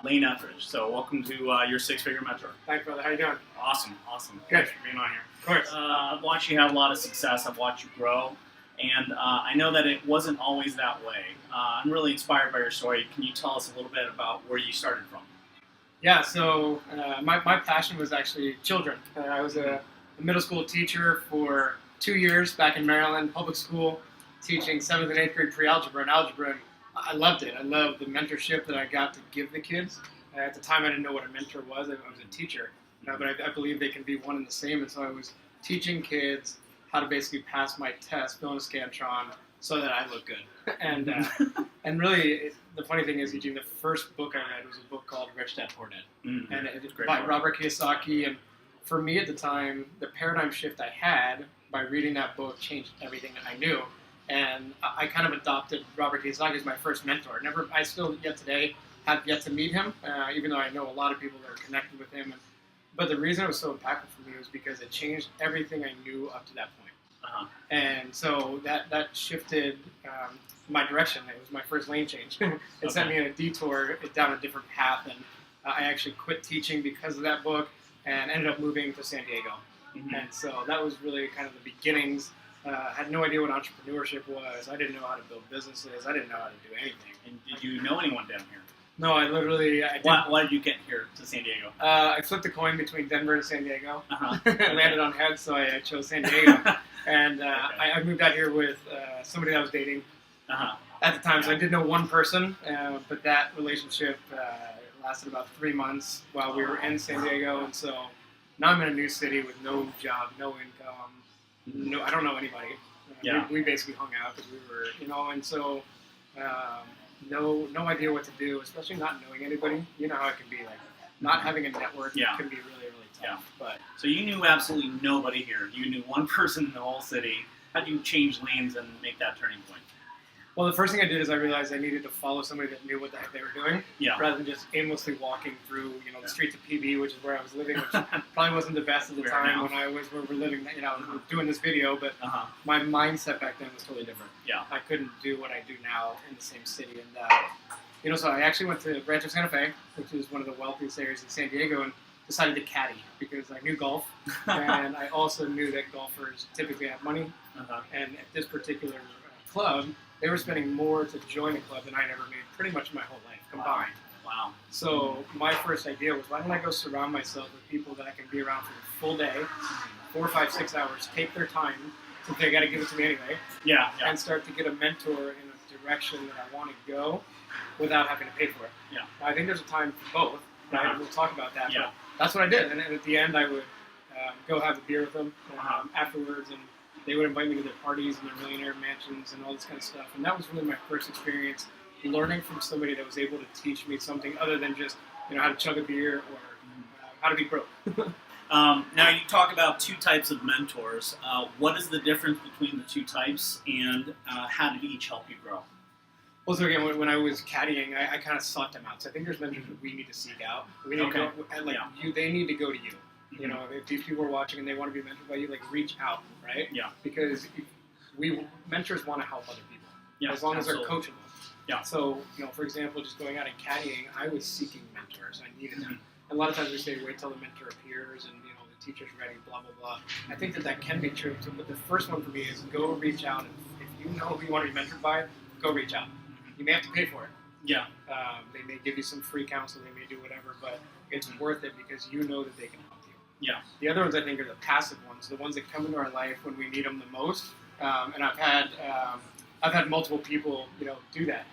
Lane Ethridge. So welcome to your six-figure mentor. Thanks, brother. How you doing? Awesome. Good. Thanks for being on here. Of course. I've watched you have a lot of success. I've watched you grow. And I know that it wasn't always that way. I'm really inspired by your story. Can you tell us a little bit about where you started from? Yeah, so my passion was actually children. I was a middle school teacher for 2 years back in Maryland, public school, teaching 7th and 8th grade pre-algebra and algebra. And I loved it. I loved the mentorship that I got to give the kids. At the time, I didn't know what a mentor was. I was a teacher. But I believe they can be one and the same. And so I was teaching kids how to basically pass my test, fill in a Scantron, so that I look good. And and really, the funny thing is, Eugene, the first book I read was a book called Rich Dad Poor Dad, and it's by Robert Kiyosaki. And for me at the time, the paradigm shift I had by reading that book changed everything that I knew. And I kind of adopted Robert Kiyosaki as my first mentor. I still yet today have yet to meet him, even though I know a lot of people that are connected with him. But the reason it was so impactful for me was because it changed everything I knew up to that point. And so that shifted my direction. It was my first lane change. It sent me on a detour down a different path, and I actually quit teaching because of that book and ended up moving to San Diego. And so that was really kind of the beginnings. I had no idea what entrepreneurship was. I didn't know how to build businesses. I didn't know how to do anything. And did you know anyone down here? No, I literally... Why did you get here to San Diego? I flipped a coin between Denver and San Diego. I landed on heads, so I chose San Diego. And I moved out here with somebody that I was dating at the time. So I did know one person, but that relationship lasted about 3 months while we were in San Diego. And so now I'm in a new city with no job, no income. I don't know anybody. We basically hung out because we were, and so no idea what to do, especially not knowing anybody. You know how it can be, like not having a network can be really, really tough. But so you knew absolutely nobody here. You knew one person in the whole city. How do you change lanes and make that turning point? Well, the first thing I did is I realized I needed to follow somebody that knew what the heck they were doing, rather than just aimlessly walking through, the streets of PB, which is where I was living, which probably wasn't the best at the time when I was where we're living, doing this video. But my mindset back then was totally different. I couldn't do what I do now in the same city, and so I actually went to Rancho Santa Fe, which is one of the wealthiest areas in San Diego, and decided to caddy because I knew golf, and I also knew that golfers typically have money, and at this particular club, they were spending more to join a club than I ever made pretty much my whole life combined. Wow. So my first idea was, why don't I go surround myself with people that I can be around for the full day, 4, 5, 6 hours, take their time, since they got to give it to me anyway, and start to get a mentor in a direction that I want to go without having to pay for it. I think there's a time for both, right? We'll talk about that, but that's what I did. And at the end, I would go have a beer with them afterwards, and they would invite me to their parties and their millionaire mansions and all this kind of stuff. And that was really my first experience learning from somebody that was able to teach me something other than just, how to chug a beer or how to be broke. Now, you talk about two types of mentors. What is the difference between the two types, and how did each help you grow? Well, so again, when I was caddying, I kind of sought them out. So I think there's mentors that we need to seek out. We need to go, they need to go to you. If these people are watching and they want to be mentored by you, reach out, right? Because mentors want to help other people, as long as they're coachable. So, for example, just going out and caddying, I was seeking mentors. I needed them. And a lot of times we say, wait till the mentor appears and, the teacher's ready, blah, blah, blah. I think that can be true too, but the first one for me is go reach out. If you know who you want to be mentored by, go reach out. You may have to pay for it. They may give you some free counsel, they may do whatever, but it's worth it because you know that they can help you. The other ones I think are the passive ones, the ones that come into our life when we need them the most. And I've had multiple people, do that,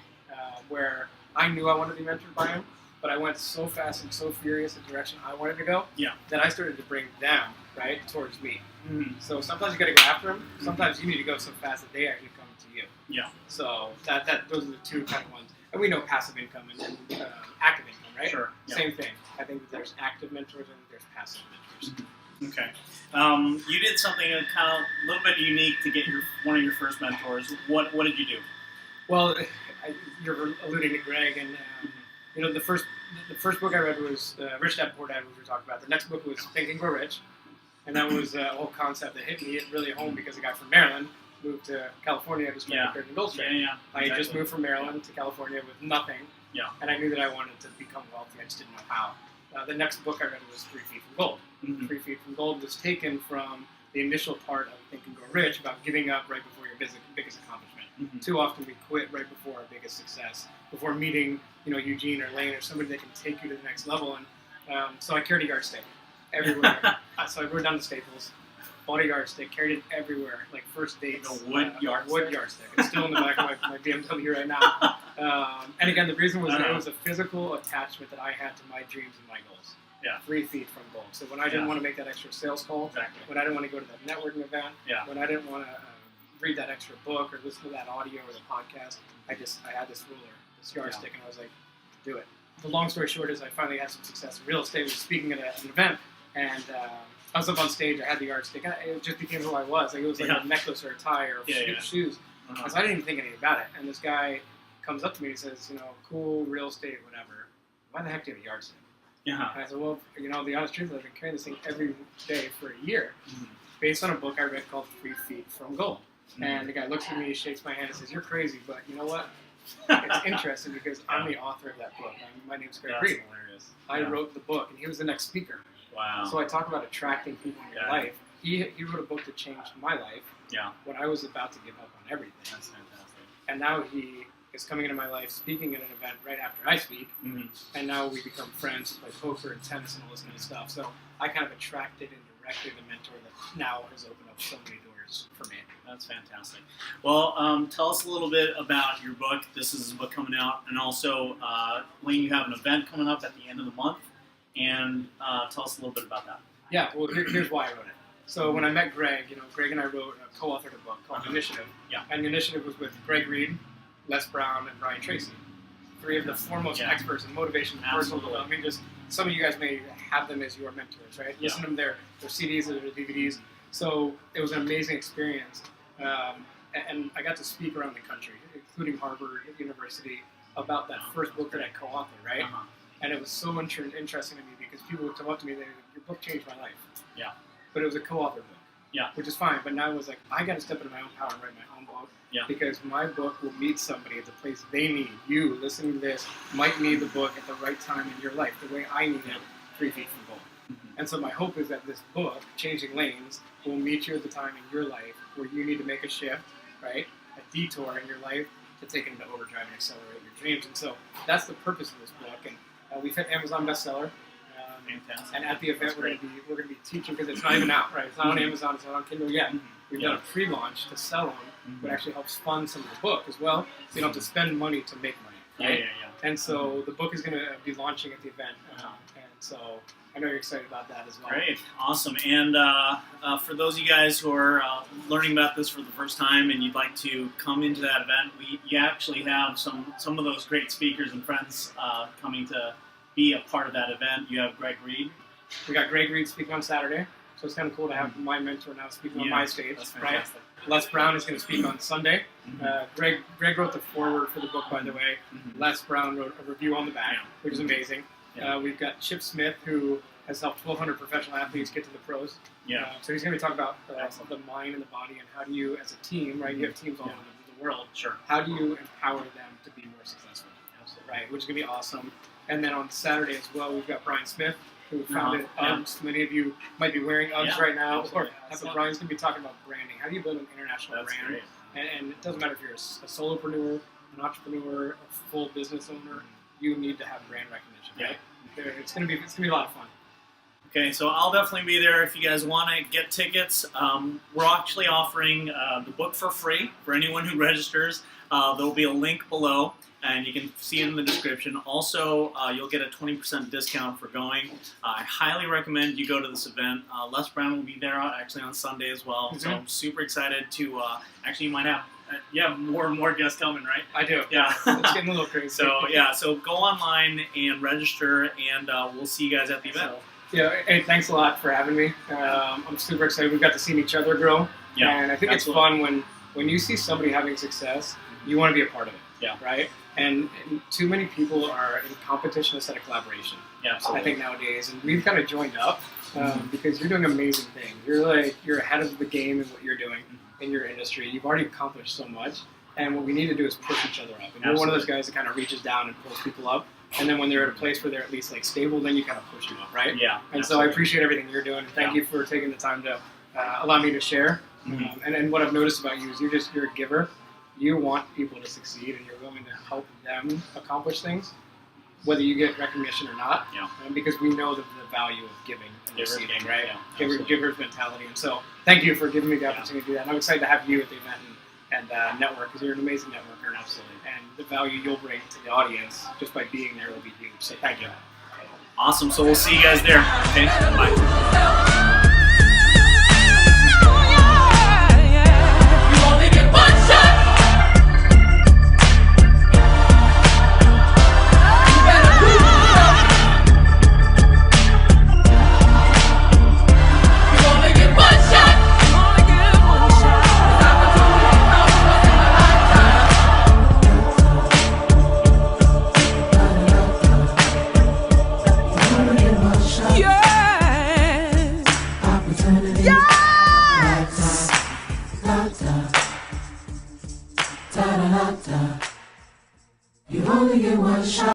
where I knew I wanted to be mentored by them, but I went so fast and so furious in the direction I wanted to go that I started to bring them towards me. So sometimes you got to go after them. Sometimes you need to go so fast that they actually come to you. So those are the two kind of ones. And we know passive income and active income, right? Sure. Same thing. I think that there's active mentors and there's passive mentors. Okay. You did something kind of a little bit unique to get one of your first mentors. What did you do? Well, you're alluding to Greg, and the first book I read was Rich Dad Poor Dad, which we talked about. The next book was Think and Grow Rich, and that was a whole concept that hit me really home because a guy from Maryland move to California to start creating gold Yeah, trade. yeah. I had just moved from Maryland to California with nothing, and I knew that I wanted to become wealthy. I just didn't know how. The next book I read was 3 Feet from Gold. 3 Feet from Gold was taken from the initial part of Think and Grow Rich about giving up right before your biggest accomplishment. Too often we quit right before our biggest success, before meeting Eugene or Lane or somebody that can take you to the next level. And so I carried a yardstick everywhere. So I rode down to Staples, bought a yardstick, carried it everywhere, like first dates. A wood yardstick. Wood yardstick. It's still in the back of my BMW right now. And again, the reason was that it was a physical attachment that I had to my dreams and my goals. 3 feet from gold. So when I didn't want to make that extra sales call, when I didn't want to go to that networking event, when I didn't want to read that extra book or listen to that audio or the podcast, I had this ruler, this yardstick, and I was like, do it. The long story short is I finally had some success in real estate. I was speaking at an event, and I was up on stage. I had the yardstick, and it just became who I was. Like it was like a necklace or a tie or shoes. So I didn't even think anything about it. And this guy comes up to me and says, cool, real estate, whatever. Why the heck do you have a yardstick? And I said, well, the honest truth is I've been carrying this thing every day for a year, based on a book I read called 3 Feet from Gold. And the guy looks at me, shakes my hand, and says, "You're crazy, but you know what? It's interesting because I'm the author of that book. My name's Greg Reed. Hilarious. I wrote the book, and he was the next speaker. Wow. So I talk about attracting people in your life. He wrote a book that changed my life. When I was about to give up on everything. That's fantastic. And now he is coming into my life, speaking at an event right after I speak, and now we become friends, play poker and tennis and all this kind of stuff. So I kind of attracted indirectly the mentor that now has opened up so many doors for me. That's fantastic. Well, tell us a little bit about your book. This is a book coming out, and also, Wayne, you have an event coming up at the end of the month, and tell us a little bit about that. Yeah, well, here's why I wrote it. So when I met Greg, Greg and I co-authored a book called Initiative. And the Initiative was with Greg Reed, Les Brown, and Brian Tracy. 3 of the foremost experts in motivation and personal development. I mean, just some of you guys may have them as your mentors, right? Listen to them, their CDs or their DVDs. So it was an amazing experience. And I got to speak around the country, including Harvard University, about that first book that I co-authored, right? And it was so interesting to me because people would come up to me and they would, your book changed my life. But it was a co-authored book. Which is fine, but now it was like, I got to step into my own power and write my own book. Because my book will meet somebody at the place they need. You, listening to this, might need the book at the right time in your life, the way I need it, 3 feet from gold. And so my hope is that this book, Changing Lanes, will meet you at the time in your life where you need to make a shift, right? A detour in your life to take it into overdrive and accelerate your dreams. And so that's the purpose of this book. And we've hit Amazon bestseller. Fantastic. And at the event, we're going to be teaching, because it's not even out, right? It's not on Amazon, it's not on Kindle yet. We've done a pre-launch to sell on, but actually helps fund some of the book as well, so you don't have to spend money to make money, right? And so the book is going to be launching at the event, and so I know you're excited about that as well. Great, awesome. And for those of you guys who are learning about this for the first time and you'd like to come into that event, you actually have some of those great speakers and friends coming to be a part of that event. You have Greg Reed. We got Greg Reed speaking on Saturday, so it's kind of cool to have my mentor now speaking on my stage, right? Les Brown is going to speak on Sunday. Greg wrote the foreword for the book, by the way. Les Brown wrote a review on the back, which is amazing. We've got Chip Smith, who has helped 1,200 professional athletes get to the pros. So he's going to be talking about the mind and the body, and how do you, as a team, right? You have teams all over the world. How do you empower them to be more successful? Right, which is going to be awesome. And then on Saturday as well, we've got Brian Smith, who founded Uggs. Many of you might be wearing Uggs right now. Or Brian's going to be talking about branding. How do you build an international brand? And it doesn't matter if you're a solopreneur, an entrepreneur, a full business owner. You need to have brand recognition. Right? It's going to be a lot of fun. Okay, so I'll definitely be there if you guys want to get tickets. We're actually offering the book for free for anyone who registers. There'll be a link below, and you can see it in the description. Also, you'll get a 20% discount for going. I highly recommend you go to this event. Les Brown will be there actually on Sunday as well, so I'm super excited to, actually you might have more and more guests coming, right? I do. Yeah. It's getting a little crazy. So go online and register, and we'll see you guys at the event. Hey, thanks a lot for having me. I'm super excited. We've got to see each other grow, and I think it's fun when you see somebody having success, you want to be a part of it, right? And too many people are in competition instead of collaboration. Yeah, absolutely. I think nowadays, and we've kind of joined up because you're doing amazing things. You're ahead of the game in what you're doing in your industry. You've already accomplished so much, and what we need to do is push each other up. And you're one of those guys that kind of reaches down and pulls people up. And then when they're at a place where they're at least like stable, then you kind of push them up, right? Yeah. And so I appreciate everything you're doing. Thank you for taking the time to allow me to share. And what I've noticed about you is you're a giver. You want people to succeed, and you're willing to help them accomplish things, whether you get recognition or not. Yeah. Because we know the value of giving and receiving, right? Yeah, Giver's mentality. And so thank you for giving me the opportunity to do that. And I'm excited to have you at the event and network, because you're an amazing networker. Absolutely. And the value you'll bring to the audience just by being there will be huge. So thank you. Awesome. So we'll see you guys there. Okay. Bye.